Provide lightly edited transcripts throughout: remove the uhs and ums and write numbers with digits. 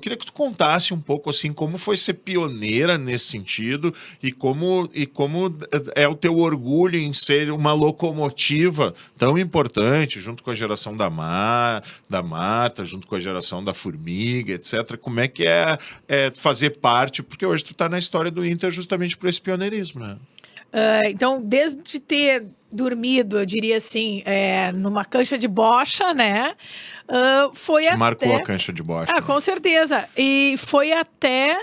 queria que tu contasse um pouco, assim, como foi ser pioneira nesse sentido e como é o teu orgulho em ser uma locomotiva tão importante, junto com a geração da Marta, junto com a geração da Formiga, etc. Como é que é fazer parte, porque hoje tu tá na história do Inter justamente por esse pioneirismo, né? Então, desde ter dormido, eu diria assim, numa cancha de bocha, né? Foi Te marcou até... a cancha de bocha, né? Com certeza. E foi até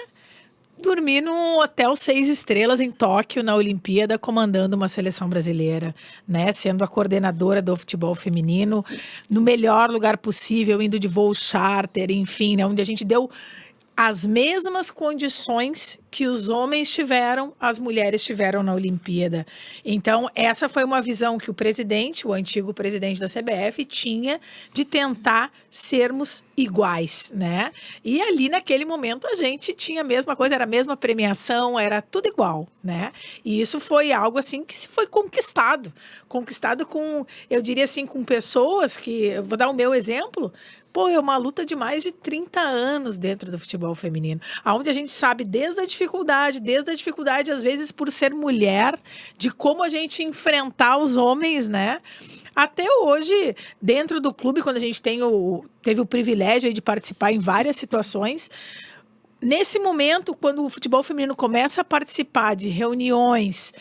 dormir no Hotel 6 Estrelas em Tóquio, na Olimpíada, comandando uma seleção brasileira, né? Sendo a coordenadora do futebol feminino, no melhor lugar possível, indo de voo charter, enfim, né? Onde a gente deu as mesmas condições que os homens tiveram, as mulheres tiveram na Olimpíada. Então, essa foi uma visão que o presidente, o antigo presidente da CBF, tinha de tentar sermos iguais, né? E ali, naquele momento, a gente tinha a mesma coisa, era a mesma premiação, era tudo igual, né? E isso foi algo, assim, que se foi conquistado. Conquistado com, eu diria assim, com pessoas que... Eu vou dar o meu exemplo. Pô, é uma luta de mais de 30 anos dentro do futebol feminino, onde a gente sabe desde a dificuldade, às vezes, por ser mulher, de como a gente enfrentar os homens, né? Até hoje, dentro do clube, quando a gente teve o privilégio de participar em várias situações, nesse momento, quando o futebol feminino começa a participar de reuniões,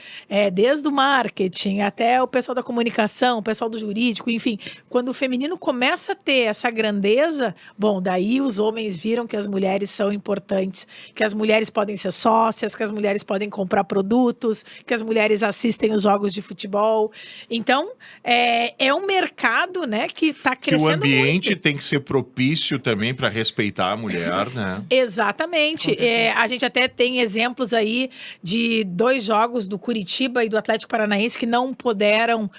desde o marketing até o pessoal da comunicação, o pessoal do jurídico, enfim, quando o feminino começa a ter essa grandeza, bom, daí os homens viram que as mulheres são importantes, que as mulheres podem ser sócias, que as mulheres podem comprar produtos, que as mulheres assistem os jogos de futebol. Então, é um mercado, né, que está crescendo muito. Que o ambiente tem que ser propício também para respeitar a mulher, né? Exatamente. A gente até tem exemplos aí de 2 jogos do Curitiba e do Atlético Paranaense que não puderam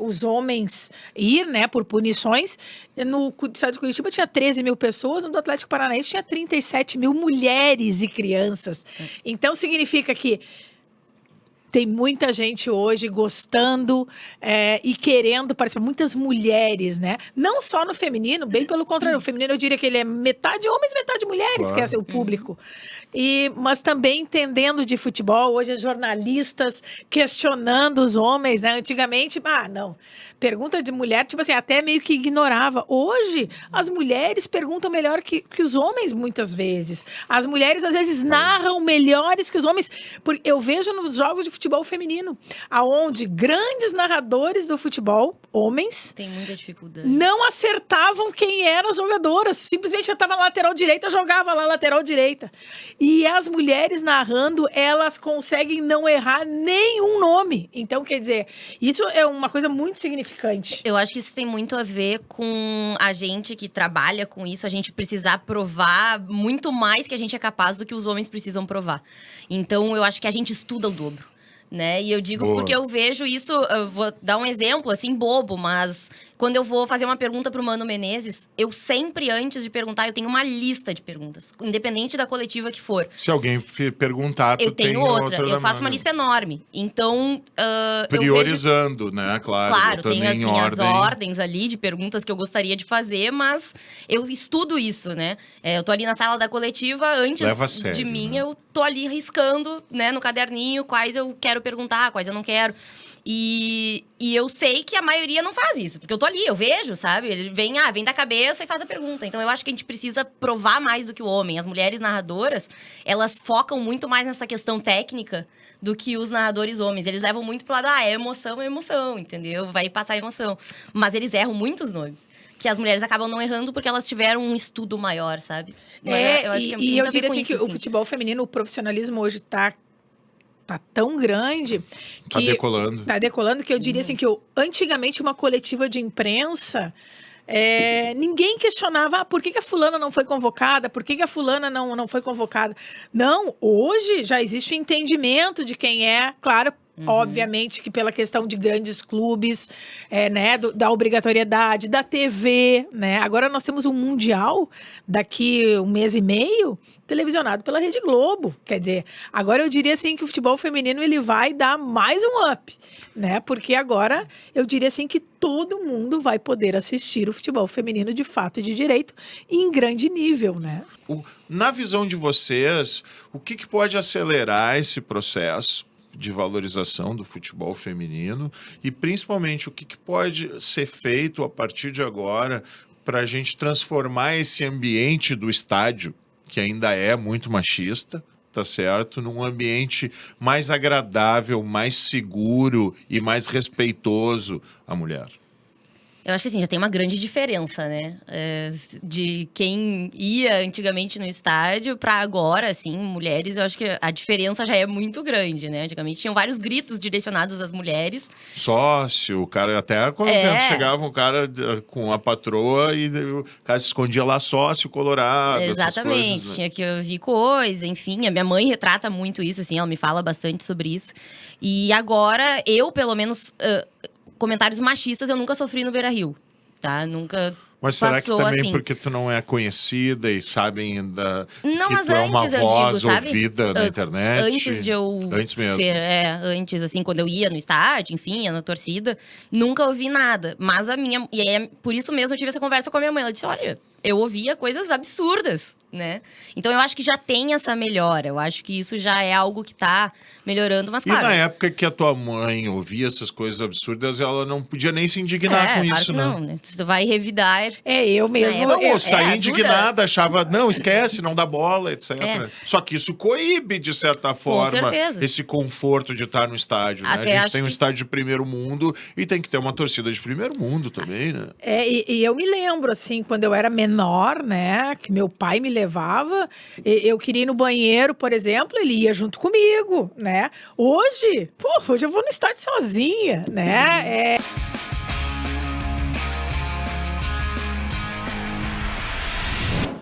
os homens ir, né, por punições. No estado de Curitiba tinha 13 mil pessoas, no do Atlético Paranaense tinha 37 mil mulheres e crianças. Então, significa que tem muita gente hoje gostando e querendo participar, muitas mulheres, né? Não só no feminino, bem pelo contrário. O feminino, eu diria que ele é metade homens, metade mulheres, Claro. que é o público. Mas também entendendo de futebol, hoje as jornalistas questionando os homens, né? Antigamente, não, pergunta de mulher, tipo assim, até meio que ignorava. Hoje, as mulheres perguntam melhor que os homens, muitas vezes. As mulheres, às vezes, narram melhores que os homens. Porque eu vejo nos jogos de futebol feminino, aonde grandes narradores do futebol, homens, tem muita dificuldade, não acertavam quem eram as jogadoras. Simplesmente eu estava na lateral direita, jogava lá lateral direita. E as mulheres narrando, elas conseguem não errar nenhum nome. Então, quer dizer, isso é uma coisa muito significativa. Eu acho que isso tem muito a ver com a gente que trabalha com isso, a gente precisar provar muito mais que a gente é capaz do que os homens precisam provar. Então, eu acho que a gente estuda o dobro, né? E eu digo porque eu vejo isso, eu vou dar um exemplo, assim, bobo, mas... Quando eu vou fazer uma pergunta pro Mano Menezes, eu sempre, antes de perguntar, eu tenho uma lista de perguntas. Independente da coletiva que for. Se alguém perguntar, tu eu tenho tem outra. Eu faço uma lista enorme. Então, priorizando, eu vejo... né? Claro, tenho as minhas ordens ali de perguntas que eu gostaria de fazer, mas eu estudo isso, né? Eu tô ali na sala da coletiva, antes sério, de mim, né? eu tô ali riscando, né, no caderninho, quais eu quero perguntar, quais eu não quero. E eu sei que a maioria não faz isso, porque eu tô ali, eu vejo, sabe? Ele vem da cabeça e faz a pergunta. Então, eu acho que a gente precisa provar mais do que o homem. As mulheres narradoras, elas focam muito mais nessa questão técnica do que os narradores homens. Eles levam muito pro lado, é emoção, entendeu? Vai passar emoção. Mas eles erram muitos nomes. Que as mulheres acabam não errando porque elas tiveram um estudo maior, sabe? Mas eu acho que e eu diria assim que o futebol feminino, o profissionalismo hoje tá tão grande que... Tá decolando, que eu diria assim que antigamente uma coletiva de imprensa... ninguém questionava por que a fulana não foi convocada, por que a fulana não foi convocada. Não, hoje já existe o entendimento de quem é, claro, Obviamente que pela questão de grandes clubes, né, da obrigatoriedade, da TV, né? Agora nós temos um Mundial daqui 1 mês e meio, televisionado pela Rede Globo. Quer dizer, agora eu diria assim que o futebol feminino ele vai dar mais um up, né? Porque agora eu diria assim que todo mundo vai poder assistir o futebol feminino de fato e de direito em grande nível, né? Na visão de vocês, o que pode acelerar esse processo de valorização do futebol feminino e, principalmente, o que pode ser feito a partir de agora para a gente transformar esse ambiente do estádio, que ainda é muito machista, tá certo? Num ambiente mais agradável, mais seguro e mais respeitoso à mulher. Eu acho que assim, já tem uma grande diferença, né? De quem ia antigamente no estádio para agora, assim, mulheres, eu acho que a diferença já é muito grande, né? Antigamente tinham vários gritos direcionados às mulheres. Sócio, o cara até quando chegava um cara com a patroa e o cara se escondia lá, sócio colorado, Exatamente, essas coisas, né? Tinha que ouvir coisa, enfim. A minha mãe retrata muito isso, assim, ela me fala bastante sobre isso. E agora, eu, pelo menos... comentários machistas eu nunca sofri no Beira-Rio, tá? Nunca Mas será que passou também assim. porque tu não é conhecida e sabem ainda Não, que mas tu é uma antes eu voz digo, sabe? ouvida na internet? Antes de eu Antes mesmo. ser, antes, assim, quando eu ia no estádio, enfim, ia na torcida, nunca ouvi nada. Mas por isso mesmo eu tive essa conversa com a minha mãe. Ela disse, olha, eu ouvia coisas absurdas, né? Então eu acho que já tem essa melhora. Eu acho que isso já é algo que tá melhorando, mas claro... E na época que a tua mãe ouvia essas coisas absurdas, ela não podia nem se indignar com claro isso, que né? não, né? Se tu vai revidar... Eu mesmo... Não, Não, saía dura. indignada, achava, não, esquece, não dá bola, etc. É. Só que isso coíbe, de certa forma, certeza. esse conforto de estar no estádio, né? Até A gente acho tem um que- estádio de primeiro mundo e tem que ter uma torcida de primeiro mundo também, né? E eu me lembro, assim, quando eu era menor, né, que meu pai me levava, eu queria ir no banheiro, por exemplo, ele ia junto comigo, né? Hoje eu vou no estádio sozinha, né?